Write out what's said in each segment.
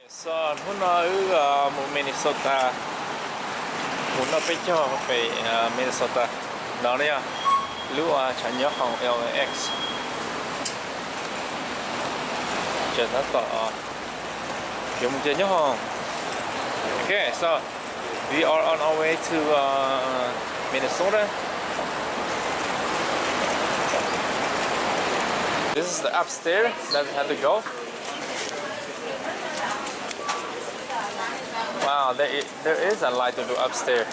So hôm nay ở Minnesota, muốn nó biết cho về Minnesota, đó đấy à, lúc chẳng nhớ phòng LAX, chờ nó tỏ, kiểu một chơi nhớ không? Okay, so we are on our way to Minnesota. This is the upstairs that we had to go. Wow, there is a light to do upstairs.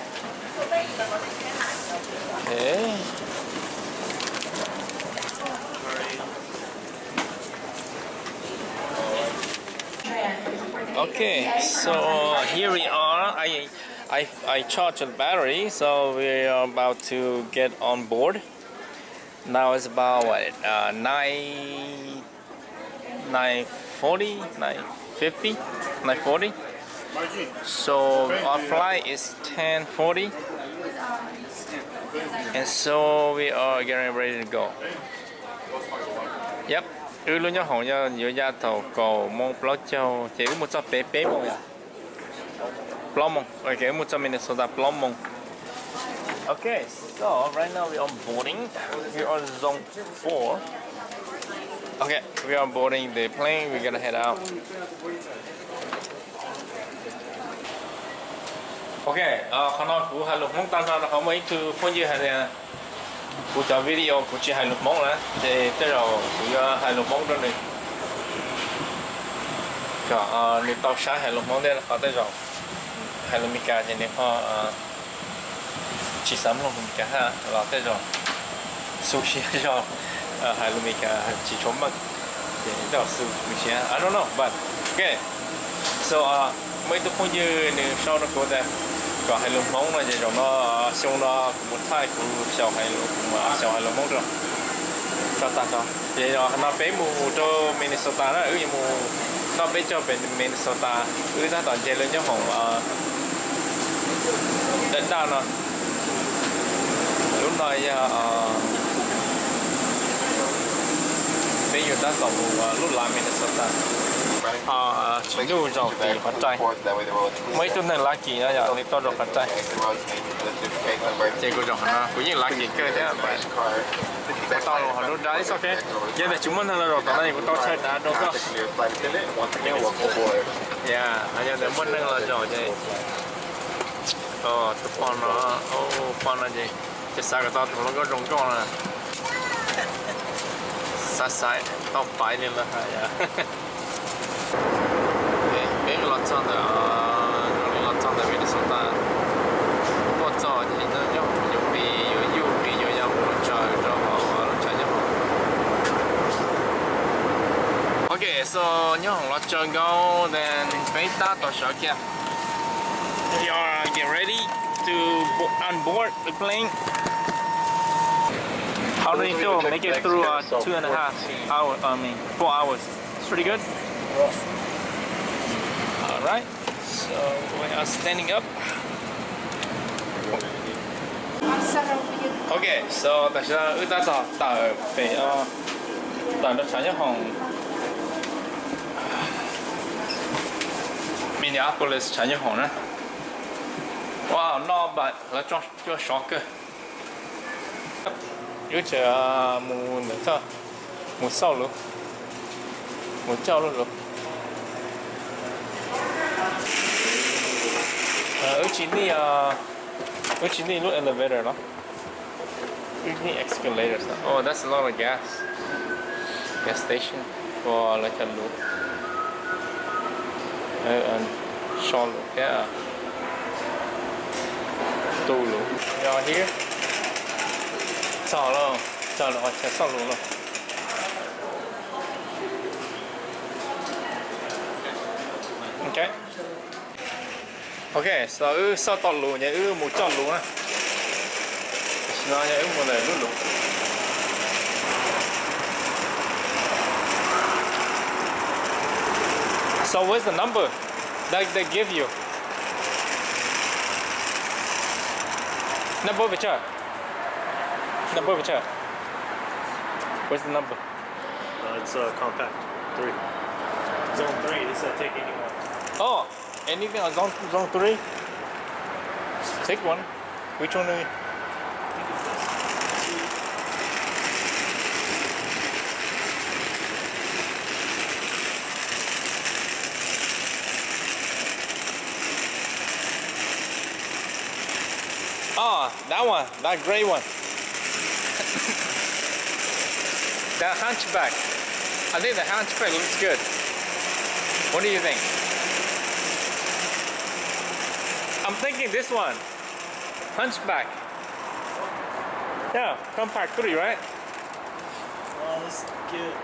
Okay. Okay, so here we are. I charged the battery, so we are about to get on board. Now it's about what 9:40, 9:50, 9:40. So our flight is 10:40, and so we are getting ready to go. Yep. Luôn nhớ hồng cho giữa gia tàu cầu mong plot châu chỉ có 100 pp mong à plot mong okay 100 Minnesota plot mong. Okay, so right now we are boarding. We are zone 4. Okay, we are boarding the plane. We're gonna head out. Okay, khán giả của Hà Nội mong tan ra là không mấy từ phong như này của cho video của chị Hà Nội mong là để tới rồi của Hà Nội mong đó này cả nếu tàu xa Hà Nội mong đây là có tới rồi Hà Nội Mika thì nếu họ chỉ sắm luôn Mika ha là tới rồi sushi rồi Hà Nội Mika chỉ trốn bằng để đó sushi I don't know but okay so mấy từ phong như nếu sau đó có đây có hai lồng móng là gì nó xong nó một thay của sáu hai lồng móng rồi cho ta cho vậy rồi nó bé mù cho Minnesota đó ở như mù nó bé cho bên Minnesota ở ta toàn chơi lên nhá hồng đến đâu nó lúc này bây giờ ta tổng lúc làm Minnesota chỉ đủ rồi thì phát trai mấy tuần này lá kỳ đó giờ thì to rồi phát trai chỉ có rồi nó cũng như lá kỳ cơ thế là phải to rồi họ đốt đá ok giờ này chúng mình là rồi tao này cũng to chơi đá đâu có yeah giờ này mình là rồi vậy tụi con nó con là gì cái sao cái tao tụi nó có rong con là sát sai tao phải lên là hay maybe lots on the Minnesota. What's on? You'll be okay, so nhớ hồng lots on go then bait that or shock yeah. We are get ready to on board the plane. How do you feel? Make it through 2.5 hours. 4 hours. It's pretty good. Alright, so we are standing up. Okay, so tại sao ư ta tạo về tạo được sáng nhất hồng Minneapolis sáng nhất hồng nữa. Wow, no but là cho shocker. Yếu chờ mù nữa sao? Mù sau luôn. Mù sau luôn. Ở chỉ đi lúc elevator đó. Need escalators. Oh, that's a lot of gas station for like a loop. And short loop, yeah. Two loop. You're here. Chào luôn, chào luôn. Okay. Okay, so sau tọt lù nhé, một chọn lù nè. Nó nhé, một này lù. So where's the number that they give you? Number which Where's the number? It's compact 3. Zone 3. This is take anyone. Oh, anything on zone 3? Take one. Which one do we? Oh, that one, that gray one. That hunchback. I think the hunchback looks good. What do you think? I'm thinking this one. Hunchback. Yeah, compact 3, right? Let's get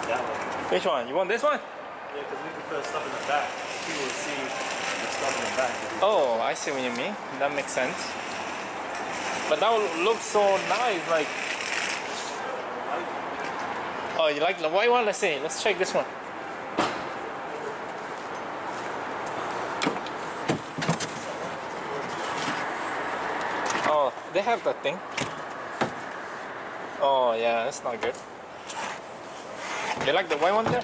that one. Which one? You want this one? Yeah, because we can put stuff in the back. People will see the stuff in the back. Oh, I see what you mean. That makes sense. But that looks so nice, like. Oh, you like the white one? Let's see. Let's check this one. Oh, they have that thing. Oh yeah, that's not good. You like the white one there?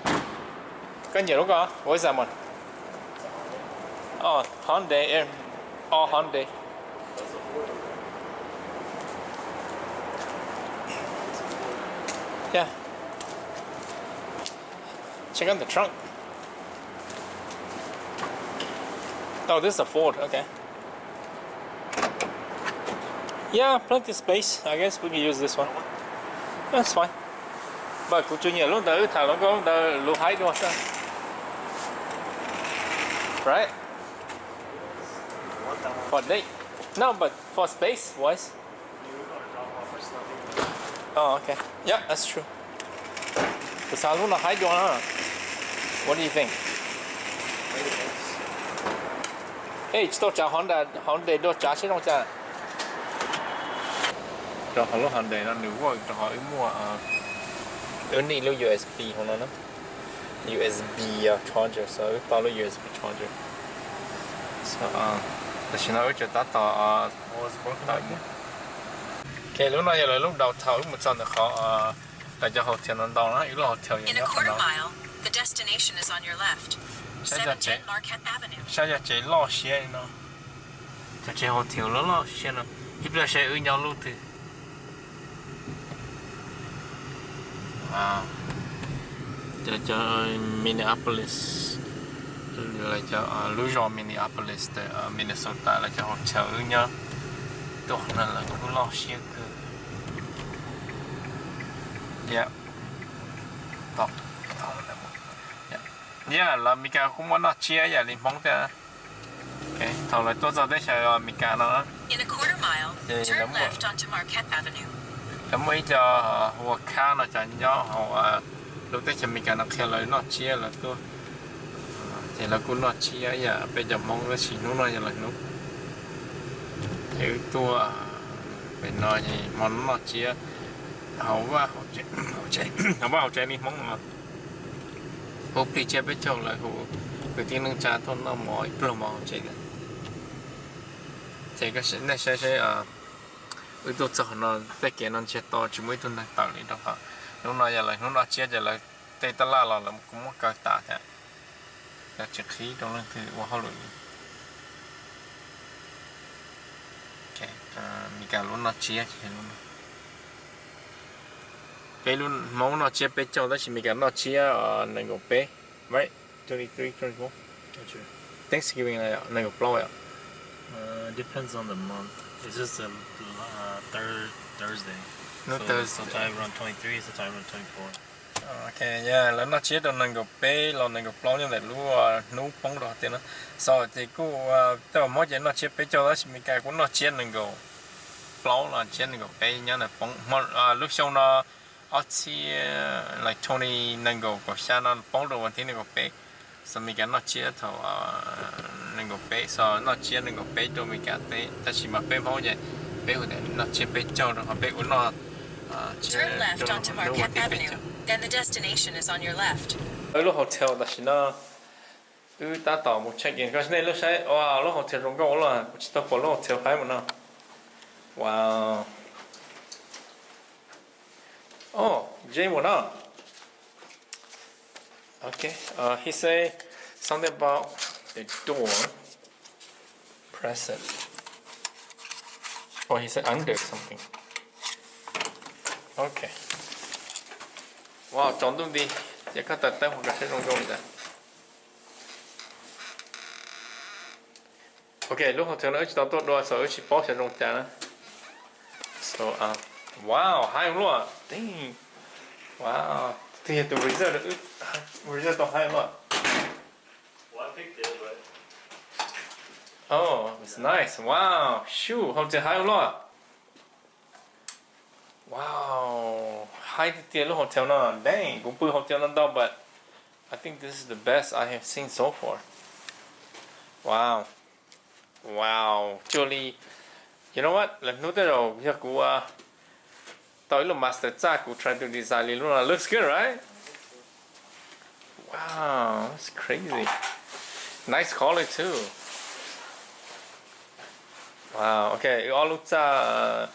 Cái nhiều đó what is that one? Oh, Hyundai. Oh, Hyundai. Yeah. Check out the trunk. Oh, this is a Ford. Okay. Yeah, plenty of space. I guess we can use this one. That's fine. But cũng chưa nhiều lúc tới thằng nó có lúc hay đâu sao? Right? For date? No, but for space wise. Oh, okay. Yeah, that's true. The sao lúc nào hay đâu hả? What do you think? Hey, tôi trả Honda tôi trả chứ không trả. Rồi họ lúc Hyundai nó nếu rồi họ mua only little USB hold on USB charger so tao little USB charger soแต่ฉันเอาจะตัดต่อโอเคlúc này là lúc đầu thầu một trận họ tại cho họ thiền nó đó lúc họ thiền In a quarter mile, the destination is on your left. 17 Marquette Avenue. 现在这老些呢在这họ thiền nó老些呢一边是ở nhau lúc thì cho Minneapolis là cho Louisiana Minneapolis ở Minnesota là cho hotel nhá đó là cũng lo xia cơ yeah đó yeah là Mika cũng muốn nó chia vậy liền mong thế ok thầu lại tôi giờ để cho Mika nó In a quarter mile, turn left onto Marquette Avenue. Lắm mấy cho họ khá nó chẳng gió họ lúc tới mình cả nó khéo lời nó chia là tôi thì là cũng nó chia giờ bây giờ mong nó chỉ nó giờ là nó hiểu tôi bên nó gì mong nó chia hậu quá hậu chạy đi mong mà hộp đi chia với chồng lại hộp đầu tiên nâng trà thôi nó mỏi plum màu chạy thì cái sự này sẽ ui tôi cho nó tay kia nó chết to chỉ mới tuần này tạo đi đâu hả lúc nào giờ lại lúc nào chết giờ lại tay ta la là cũng mất cả tạ thế là chết khí trong lần thứ qua hậu lụi ok mình cả lúc nào chết thì luôn cái luôn mong nó chết bé châu đó chỉ mình cả nó chết ở này個bé right 23 24 Thanksgiving này này個blow Depends on the month. It's just a third Thursday. No so Thursday. Sometime around 23, sometime around 24. Ok, yeah, là nó chế được năng够bé, là năng够bao nhiêu để lúa nấu bông đó thế nó. Sau thì cô, tao mỗi chuyện nó chế bé cho đó, mình cái cũng nó chế năng够bao là chế năng够bé nhá là bông, mà lúc sau nó ở chỉ like 20 năng够có sao nó bông đồ vấn thế năng够bé. So mình cái nó chia thầu năng够bé, so nó chia năng够bé cho mình cái té, ta chỉ mà bé bao nhiêu, bé hồi đấy nó chia bé cho rồi, bé của nó Turn left onto Marquette Avenue. Then the destination is on your left. ở lúc hotel đó chỉ nó ta tỏ một check in cái này lúc sai wow lúc hotel rong câu là chỉ tao bỏ lúc hotel phải mà nào wow oh Jay một nào okay he say something about the door. Press it. Oh, he said under something. Okay. Wow, chọn đúng đi. Chắc có tật tới hoặc là sẽ rong rong rồi. Okay, lúc hotel nó chỉ tốt đôi sở chỉ bỏ sẽ rong chả. So, wow, hay luôn. Dang. Wow. Thì tụi resort to hay luôn. Well, I picked it, but Oh, it's nice. Wow. Shoot, hotel hay luôn. Wow. Hay tiền lúc hotel nó. Dang, cũng bự hotel nó đâu, but I think this is the best I have seen so far. Wow. Wow. Surely, you know what? Lần nữa rồi, bây giờ của tới lúc master cha của try to design luôn là looks good, right? Wow, that's crazy. Nice color too. Wow. Okay, all lúc cha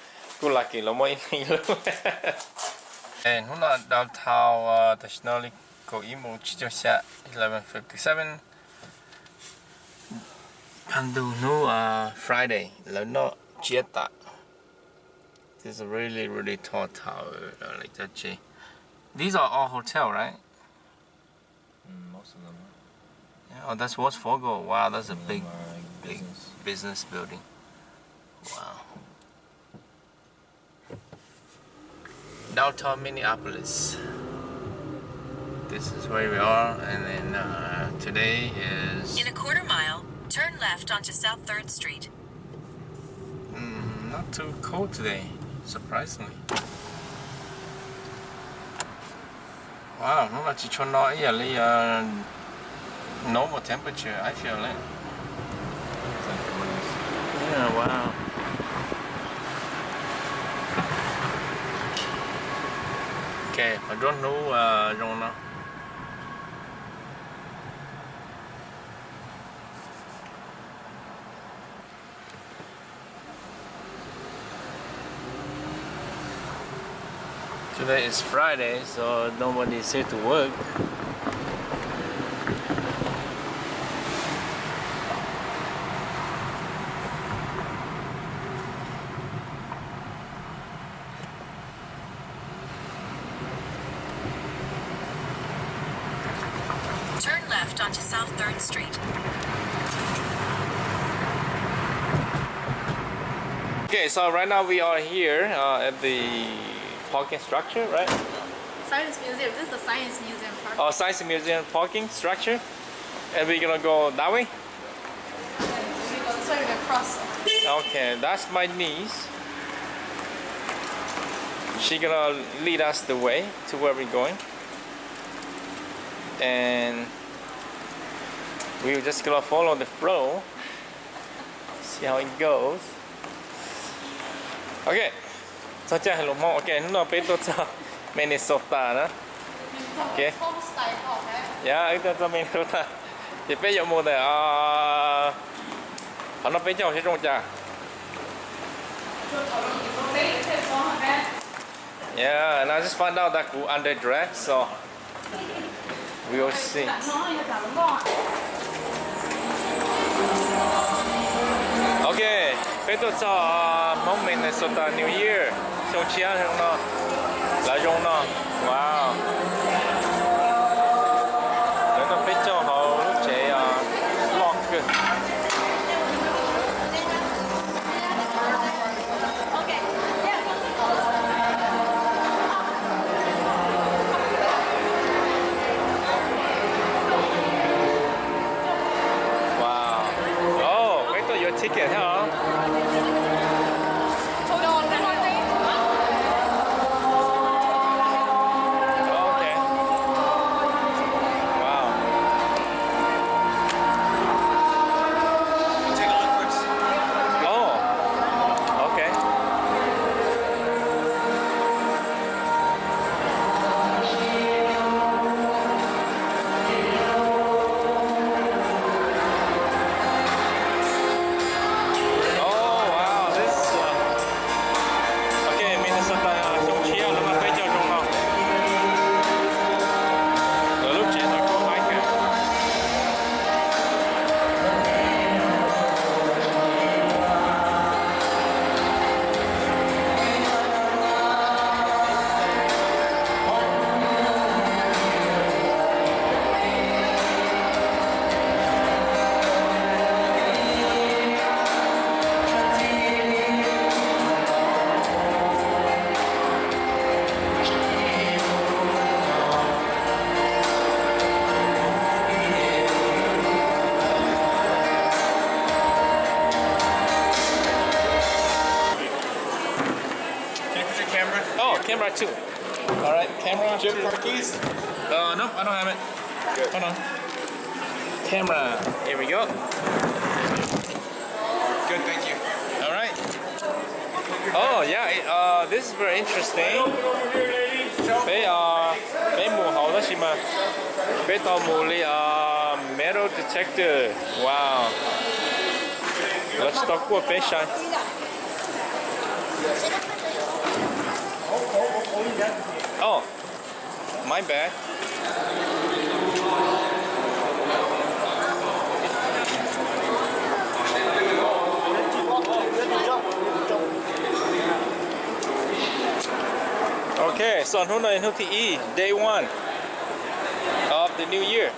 của là kỳ lắm mấy luôn. And hôm nay downtown traditionally có ý muốn chỉ cho xe 11:57. And do no Friday, no Jetta. This is a really tall tower like that. These are all hotel, right? most of them Yeah. Oh, that's what's Fogo. Wow, that's a big are like business building. Wow. Downtown Minneapolis. This is where we are, and then today is. In a quarter mile, turn left onto South 3rd Street. Not too cold today, surprisingly. Wow, nó là chỉ cho nó ấy là normal temperature. I feel it. Yeah, wow. Okay, I don't know Rona. Today is Friday, so nobody's here to work. Turn left onto South 3rd Street. Okay, so right now we are here at the parking structure, right? Science Museum. This is the Science Museum part. Oh, Science Museum parking structure. And we're gonna go that way? We go this way, we're gonna cross. Okay, that's my niece. She gonna lead us the way to where we're going. And we're just gonna follow the flow. See how it goes. Okay. So cha hello mo. Okay, nó bé tôi cho Minnesota đó. Okay. Homestay học đấy. Yeah, ito cho Minnesota. Thì bây giờ mua này nó bé cho sẽ trong cha. Yeah, and I just found out that we underdressed, so we will see. Okay, bé tôi cho mong Minnesota New Year. Trong chia không nó là trong nó. Wow. Để nó bé cho họ lúc trẻ lock good. Wow. Oh, bé tôi your ticket hả? too. All right, camera. Do you have car keys? No, I don't have it. Hold on. Camera. Here we go. Good, thank you. All right. Oh yeah, this is very interesting. Bé mù hậu đó xí mà. Bé tàu mù li metal detector. Wow. Let's talk with bé shine. Oh, my bad. Okay, so hôm nay hôm thứ Day 1 of the new year.